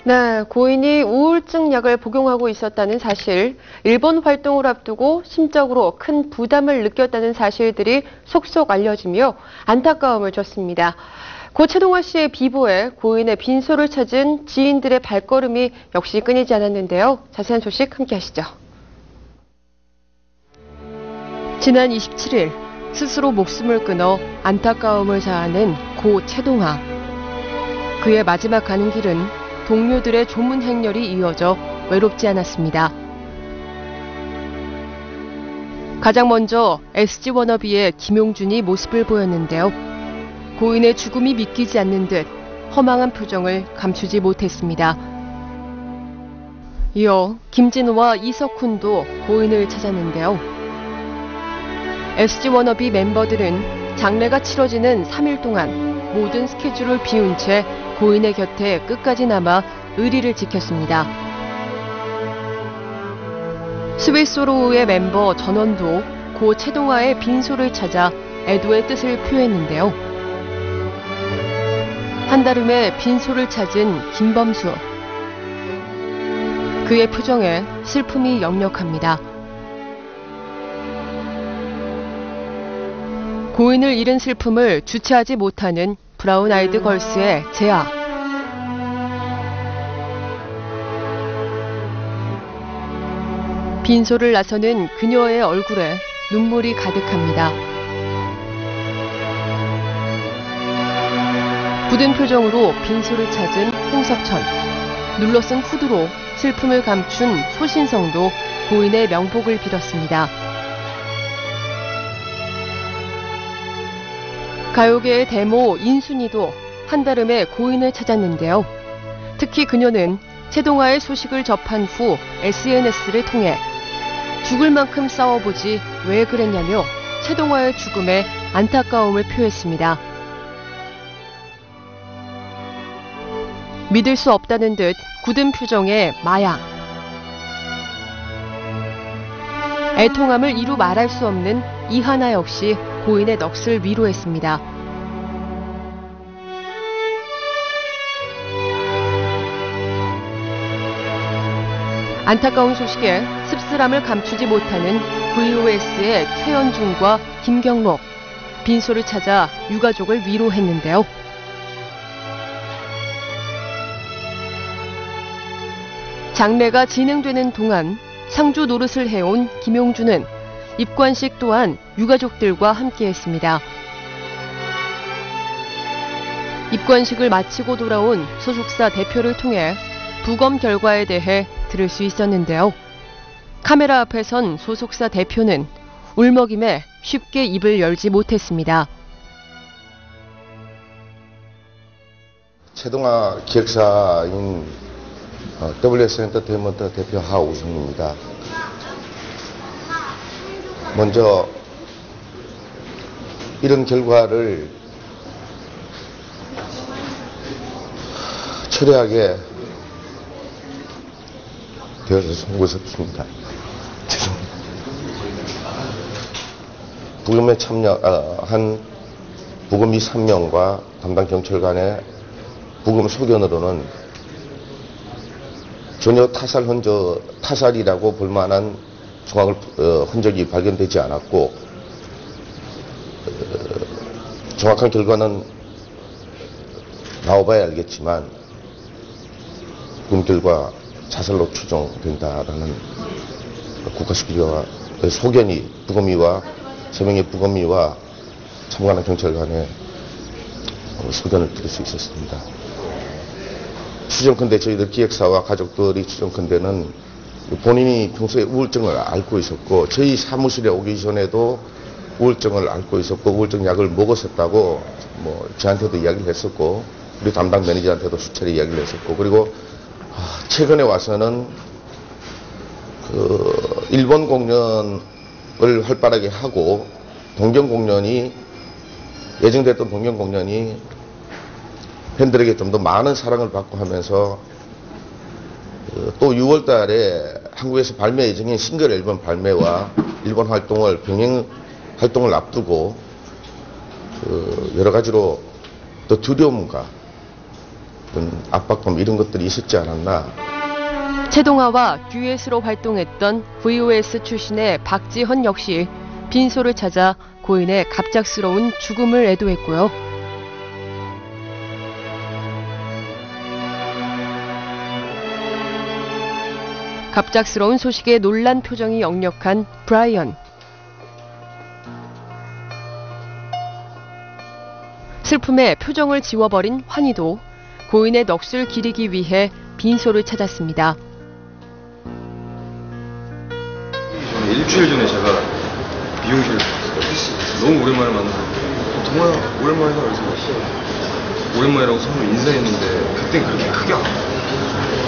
네, 고인이 우울증 약을 복용하고 있었다는 사실, 일본 활동을 앞두고 심적으로 큰 부담을 느꼈다는 사실들이 속속 알려지며 안타까움을 줬습니다. 고 최동화 씨의 비보에 고인의 빈소를 찾은 지인들의 발걸음이 역시 끊이지 않았는데요. 자세한 소식 함께 하시죠. 지난 27일 스스로 목숨을 끊어 안타까움을 자아낸 고 최동화. 그의 마지막 가는 길은 동료들의 조문 행렬이 이어져 외롭지 않았습니다. 가장 먼저 SG 워너비의 김용준이 모습을 보였는데요. 고인의 죽음이 믿기지 않는 듯 허망한 표정을 감추지 못했습니다. 이어 김진우와 이석훈도 고인을 찾았는데요. SG 워너비 멤버들은 장례가 치러지는 3일 동안 모든 스케줄을 비운 채 고인의 곁에 끝까지 남아 의리를 지켰습니다. 스위스로우의 멤버 전원도 고 최동화의 빈소를 찾아 애도의 뜻을 표했는데요. 한달음에 빈소를 찾은 김범수. 그의 표정에 슬픔이 역력합니다. 고인을 잃은 슬픔을 주체하지 못하는 브라운 아이드 걸스의 재아. 빈소를 나서는 그녀의 얼굴에 눈물이 가득합니다. 굳은 표정으로 빈소를 찾은 홍석천. 눌러쓴 후드로 슬픔을 감춘 소신성도 고인의 명복을 빌었습니다. 가요계의 데모 인순이도 한달음에 고인을 찾았는데요. 특히 그녀는 최동화의 소식을 접한 후 SNS를 통해 죽을 만큼 싸워보지 왜 그랬냐며 최동화의 죽음에 안타까움을 표했습니다. 믿을 수 없다는 듯 굳은 표정의 마야. 애통함을 이루 말할 수 없는 이하나 역시 고인의 넋을 위로했습니다. 안타까운 소식에 씁쓸함을 감추지 못하는 VOS의 최연중과 김경록. 빈소를 찾아 유가족을 위로했는데요. 장례가 진행되는 동안 상주 노릇을 해온 김용준은 입관식 또한 유가족들과 함께했습니다. 입관식을 마치고 돌아온 소속사 대표를 통해 부검 결과에 대해 들을 수 있었는데요. 카메라 앞에 선 소속사 대표는 울먹임에 쉽게 입을 열지 못했습니다. 최동화 기획사인 WS엔터테인먼트 대표 하우승입니다. 먼저 이런 결과를 철회하게 되어서 송구스럽습니다. 죄송합니다. 부검에 참여한 부검이 3명과 담당 경찰관의 부검 소견으로는 전혀 타살이라고 볼 만한 흔적이 발견되지 않았고, 정확한 결과는 나와봐야 알겠지만 부검 결과 자살로 추정된다라는 국가식기와 소견이 부검의와 3명의 부검의와 참관한 경찰관의 소견을 들을 수 있었습니다. 추정컨대 저희들 기획사와 가족들이 추정컨대는 본인이 평소에 우울증을 앓고 있었고, 저희 사무실에 오기 전에도 우울증을 앓고 있었고 우울증 약을 먹었었다고 저한테도 이야기를 했었고, 우리 담당 매니저한테도 수차례 이야기를 했었고, 그리고 최근에 와서는 일본 공연을 활발하게 하고 예정됐던 동경 공연이 팬들에게 좀 더 많은 사랑을 받고 하면서 또 6월 달에 한국에서 발매 예정인 싱글 앨범 발매와 일본 활동을 병행 활동을 앞두고 여러 가지로 또 두려움과 어떤 압박감 이런 것들이 있었지 않았나. 최동아와 듀엣으로 활동했던 VOS 출신의 박지헌 역시 빈소를 찾아 고인의 갑작스러운 죽음을 애도했고요. 갑작스러운 소식에 놀란 표정이 역력한 브라이언. 슬픔에 표정을 지워버린 환희도 고인의 넋을 기리기 위해 빈소를 찾았습니다. 저는 일주일 전에 제가 미용실을 갔어요. 너무 오랜만에 만나서 동아야 오랜만이다 그래서 오랜만이라고 서로 인사했는데 그땐 그렇게 크게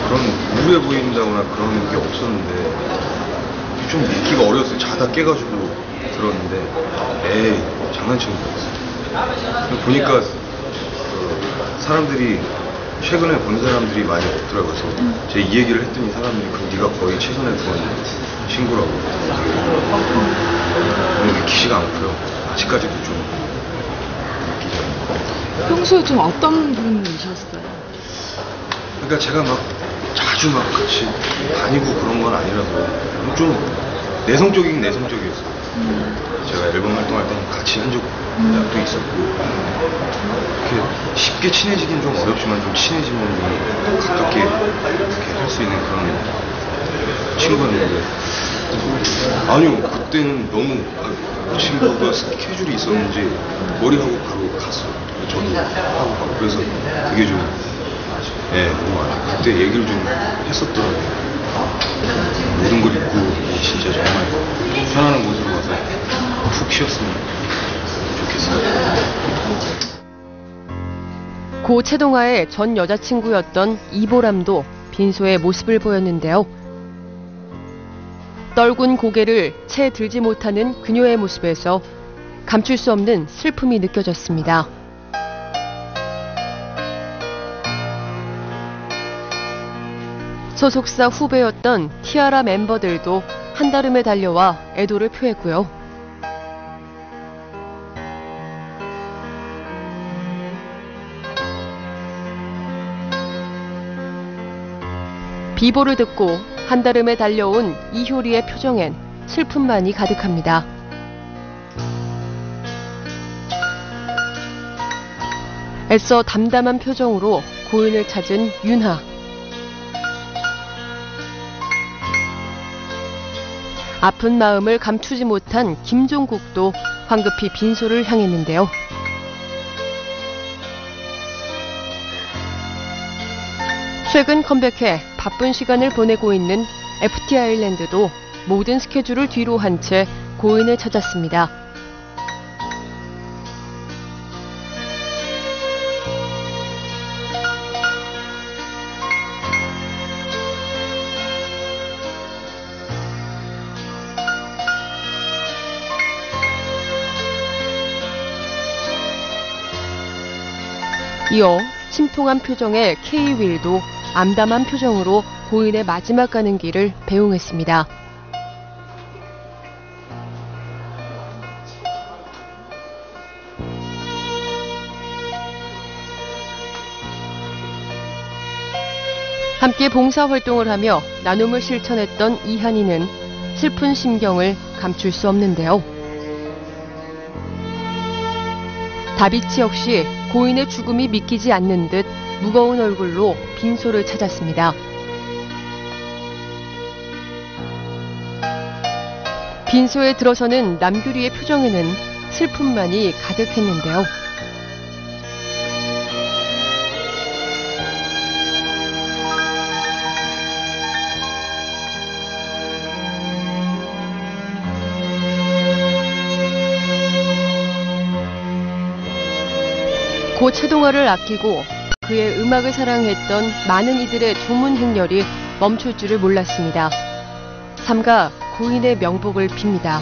그런 우울해 보인다거나 그런 게 없었는데 좀 믿기가 어려웠어요. 자다 깨가지고 들었는데 에이 장난치는 줄 알았어요. 보니까 사람들이 최근에 본 사람들이 많이 없더라고요. 그래서 제가 이 얘기를 했더니 사람들이 그럼 네가 거의 최선을 본 친구라고. 너무 믿기지가 않고요. 아직까지도 좀 믿기지 않아요. 평소에 좀 어떤 분이셨어요? 그러니까 제가 막 자주 막 같이 다니고 그런 건 아니라서 좀 내성적이긴 내성적이었어요. 제가 앨범 활동할 때는 같이 한 적도 있었고 이렇게 쉽게 친해지긴 좀 어렵지만 좀 친해지면 가깝게 이렇게 할 수 있는 그런 친구였는데 아니요 그때는 너무 그 친구가 스케줄이 있었는지 머리하고 바로 갔어요. 저도 하고 가고 그래서 그게 좀 너무 그때 얘기를 좀 했었더라고요. 모든 걸 잊고 진짜 정말 편안한 곳으로 와서 푹 쉬었으면 좋겠어요. 고 최동아의 전 여자친구였던 이보람도 빈소에 모습을 보였는데요. 떨군 고개를 채 들지 못하는 그녀의 모습에서 감출 수 없는 슬픔이 느껴졌습니다. 소속사 후배였던 티아라 멤버들도 한달음에 달려와 애도를 표했고요. 비보를 듣고 한달음에 달려온 이효리의 표정엔 슬픔만이 가득합니다. 애써 담담한 표정으로 고인을 찾은 윤하. 아픈 마음을 감추지 못한 김종국도 황급히 빈소를 향했는데요. 최근 컴백해 바쁜 시간을 보내고 있는 FT 아일랜드도 모든 스케줄을 뒤로 한 채 고인을 찾았습니다. 이어 침통한 표정의 K-윌도 암담한 표정으로 고인의 마지막 가는 길을 배웅했습니다. 함께 봉사활동을 하며 나눔을 실천했던 이한이는 슬픈 심경을 감출 수 없는데요. 다비치 역시 고인의 죽음이 믿기지 않는 듯 무거운 얼굴로 빈소를 찾았습니다. 빈소에 들어서는 남규리의 표정에는 슬픔만이 가득했는데요. 고 최동아를 아끼고 그의 음악을 사랑했던 많은 이들의 조문 행렬이 멈출 줄을 몰랐습니다. 삼가 고인의 명복을 빕니다.